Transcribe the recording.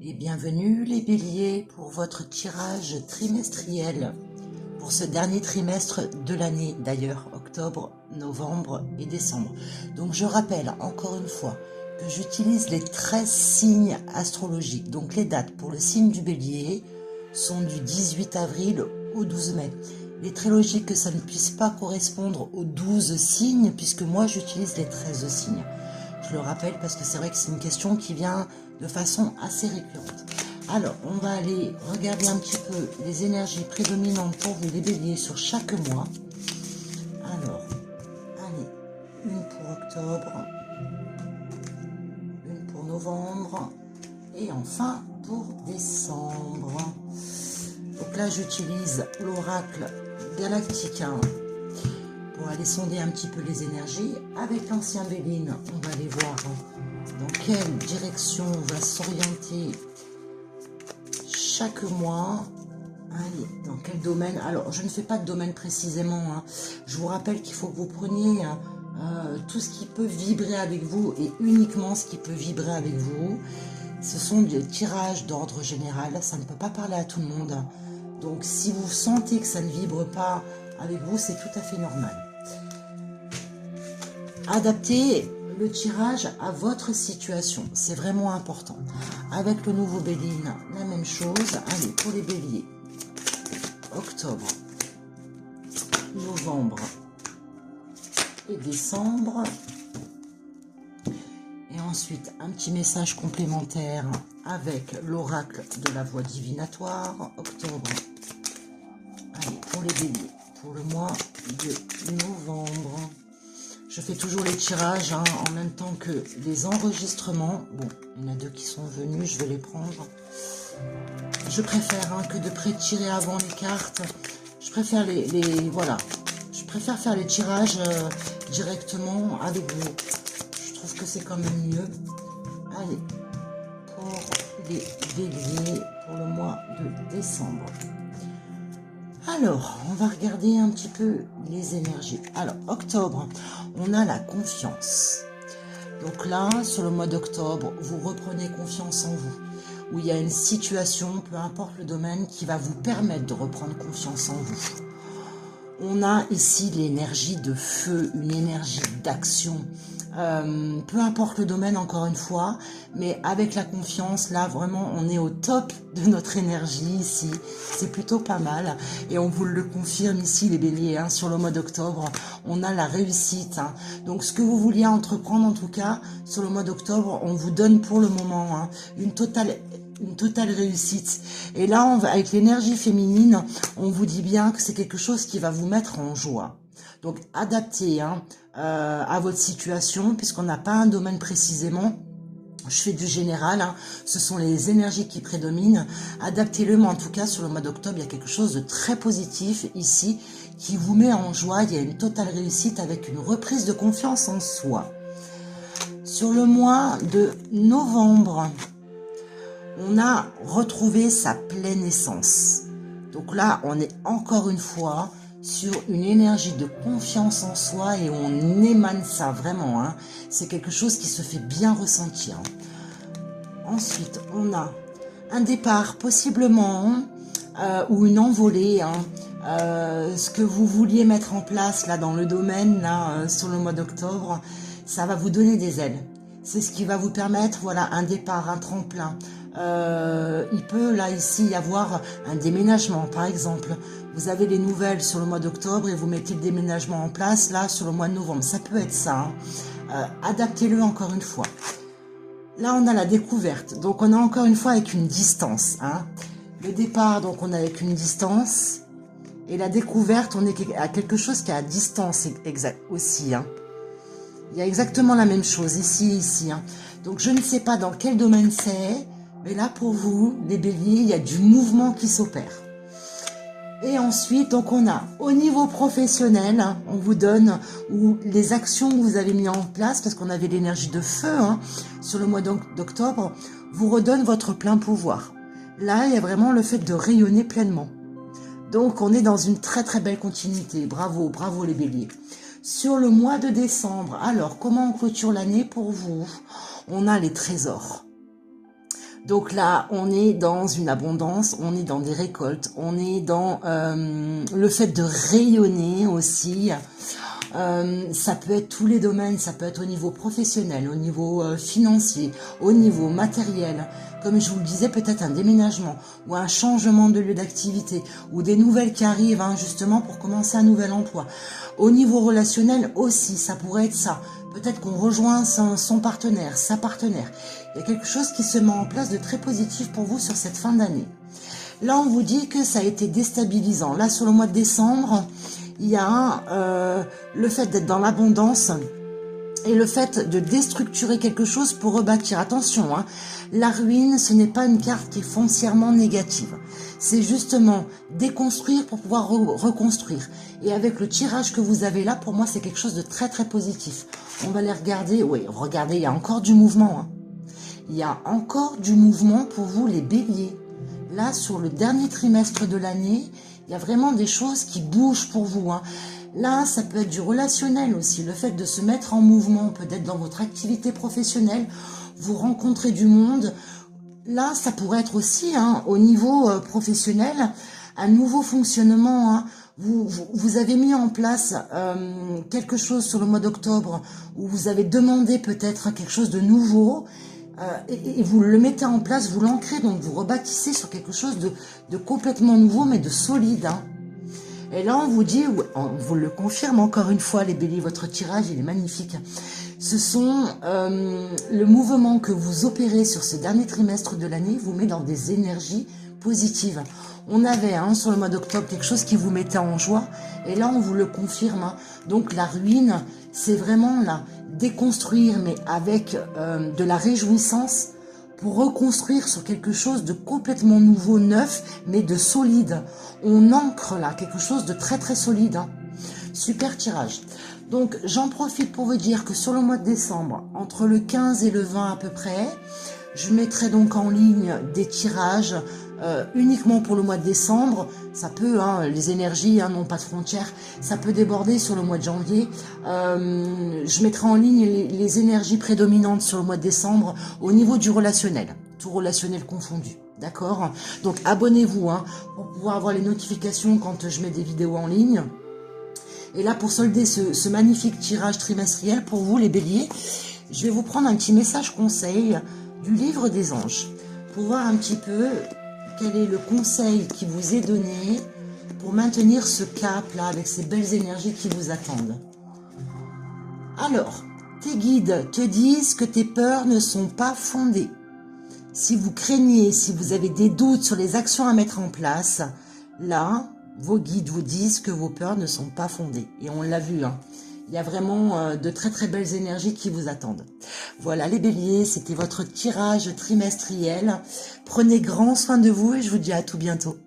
Et bienvenue les béliers pour votre tirage trimestriel pour ce dernier trimestre de l'année, d'ailleurs octobre, novembre et décembre. Donc je rappelle encore une fois que j'utilise les 13 signes astrologiques. Donc les dates pour le signe du bélier sont du 18 avril au 12 mai. Il est très logique que ça ne puisse pas correspondre aux 12 signes puisque moi j'utilise les 13 signes. Je le rappelle parce que c'est vrai que c'est une question qui vient de façon assez récurrente. Alors, on va aller regarder un petit peu les énergies prédominantes pour vous les béliers sur chaque mois. Alors, allez, une pour octobre, une pour novembre et enfin pour décembre. Donc là, j'utilise l'oracle galactique pour aller sonder un petit peu les énergies. Avec l'ancien Béline, on va aller voir dans quelle direction on va s'orienter chaque mois. Allez, dans quel domaine? Alors, je ne fais pas de domaine précisément. Je vous rappelle qu'il faut que vous preniez tout ce qui peut vibrer avec vous et uniquement ce qui peut vibrer avec vous. Ce sont des tirages d'ordre général. Ça ne peut pas parler à tout le monde. Donc, si vous sentez que ça ne vibre pas avec vous, c'est tout à fait normal. Adaptez le tirage à votre situation, c'est vraiment important. Avec le nouveau Béline, la même chose. Allez, pour les béliers, octobre, novembre et décembre. Et ensuite, un petit message complémentaire avec l'oracle de la voie divinatoire, octobre. Allez, pour les béliers, pour le mois de novembre. Je fais toujours les tirages en même temps que les enregistrements. Bon, il y en a deux qui sont venus, je vais les prendre. Je préfère que de pré-tirer avant les cartes. Je préfère voilà. Je préfère faire les tirages directement avec vous. Je trouve que c'est quand même mieux. Allez, pour les béliers, pour le mois de décembre. Alors, on va regarder un petit peu les énergies. Alors, octobre, on a la confiance. Donc là, sur le mois d'octobre, vous reprenez confiance en vous. Où il y a une situation, peu importe le domaine, qui va vous permettre de reprendre confiance en vous. On a ici l'énergie de feu, une énergie d'action. Peu importe le domaine, encore une fois, mais avec la confiance, là, vraiment, on est au top de notre énergie ici. C'est plutôt pas mal. Et on vous le confirme ici, les béliers, sur le mois d'octobre, on a la réussite. Donc, ce que vous vouliez entreprendre, en tout cas, sur le mois d'octobre, on vous donne pour le moment une totale réussite. Et là, avec l'énergie féminine, on vous dit bien que c'est quelque chose qui va vous mettre en joie. Donc, adaptez à votre situation, puisqu'on n'a pas un domaine précisément. Je fais du général, ce sont les énergies qui prédominent. Adaptez-le, mais en tout cas, sur le mois d'octobre, il y a quelque chose de très positif ici, qui vous met en joie. Il y a une totale réussite avec une reprise de confiance en soi. Sur le mois de novembre, on a retrouvé sa pleine essence. Donc là, on est encore une fois sur une énergie de confiance en soi et on émane ça vraiment. C'est quelque chose qui se fait bien ressentir. Ensuite, on a un départ possiblement ou une envolée. Ce que vous vouliez mettre en place là dans le domaine là sur le mois d'octobre, ça va vous donner des ailes. C'est ce qui va vous permettre, voilà, un départ, un tremplin. Il peut là ici y avoir un déménagement par exemple. Vous avez les nouvelles sur le mois d'octobre et vous mettez le déménagement en place là sur le mois de novembre. Ça peut être ça. Adaptez-le encore une fois. Là on a la découverte. Donc on a encore une fois avec une distance. Le départ, donc on a avec une distance. Et la découverte, on est à quelque chose qui est à distance exact aussi. Il y a exactement la même chose ici. Donc je ne sais pas dans quel domaine c'est. Mais là, pour vous, les béliers, il y a du mouvement qui s'opère. Et ensuite, donc on a au niveau professionnel, on vous donne ou les actions que vous avez mis en place, parce qu'on avait l'énergie de feu sur le mois d'octobre, vous redonne votre plein pouvoir. Là, il y a vraiment le fait de rayonner pleinement. Donc, on est dans une très très belle continuité. Bravo, bravo les béliers. Sur le mois de décembre, alors, comment on clôture l'année pour vous? On a les trésors. Donc là, on est dans une abondance, on est dans des récoltes, on est dans le fait de rayonner aussi. Ça peut être tous les domaines, ça peut être au niveau professionnel, au niveau financier, au niveau matériel. Comme je vous le disais, peut-être un déménagement ou un changement de lieu d'activité ou des nouvelles qui arrivent justement pour commencer un nouvel emploi. Au niveau relationnel aussi, ça pourrait être ça. Peut-être qu'on rejoint son partenaire, sa partenaire. Il y a quelque chose qui se met en place de très positif pour vous sur cette fin d'année. Là, on vous dit que ça a été déstabilisant. Là, sur le mois de décembre, il y a le fait d'être dans l'abondance et le fait de déstructurer quelque chose pour rebâtir. Attention, la ruine, ce n'est pas une carte qui est foncièrement négative. C'est justement déconstruire pour pouvoir reconstruire. Et avec le tirage que vous avez là, pour moi, c'est quelque chose de très très positif. On va les regarder. Oui, regardez, il y a encore du mouvement. Il y a encore du mouvement pour vous, les béliers. Là, sur le dernier trimestre de l'année, il y a vraiment des choses qui bougent pour vous. Là, ça peut être du relationnel aussi. Le fait de se mettre en mouvement, peut-être dans votre activité professionnelle, vous rencontrez du monde. Là, ça pourrait être aussi, au niveau professionnel, un nouveau fonctionnement. Vous avez mis en place quelque chose sur le mois d'octobre où vous avez demandé peut-être quelque chose de nouveau et vous le mettez en place, vous l'ancrez, donc vous rebâtissez sur quelque chose de complètement nouveau mais de solide. Et là, on vous dit, on vous le confirme encore une fois, les béliers, votre tirage, il est magnifique. Ce sont le mouvement que vous opérez sur ce dernier trimestre de l'année, vous met dans des énergies positives. On avait sur le mois d'octobre quelque chose qui vous mettait en joie, et là, on vous le confirme. Donc, la ruine, c'est vraiment là, déconstruire, mais avec de la réjouissance, pour reconstruire sur quelque chose de complètement nouveau, neuf, mais de solide. On ancre là quelque chose de très très solide. Super tirage. Donc j'en profite pour vous dire que sur le mois de décembre, entre le 15 et le 20 à peu près, je mettrai donc en ligne des tirages uniquement pour le mois de décembre. Ça peut, les énergies n'ont pas de frontières, ça peut déborder sur le mois de janvier. Je mettrai en ligne les énergies prédominantes sur le mois de décembre au niveau du relationnel, tout relationnel confondu. D'accord? Donc abonnez-vous pour pouvoir avoir les notifications quand je mets des vidéos en ligne. Et là, pour solder ce magnifique tirage trimestriel pour vous, les béliers, je vais vous prendre un petit message conseil du livre des anges pour voir un petit peu quel est le conseil qui vous est donné pour maintenir ce cap-là avec ces belles énergies qui vous attendent. Alors, tes guides te disent que tes peurs ne sont pas fondées. Si vous craignez, si vous avez des doutes sur les actions à mettre en place, là, vos guides vous disent que vos peurs ne sont pas fondées. Et on l'a vu, il y a vraiment de très très belles énergies qui vous attendent. Voilà les béliers, c'était votre tirage trimestriel. Prenez grand soin de vous et je vous dis à tout bientôt.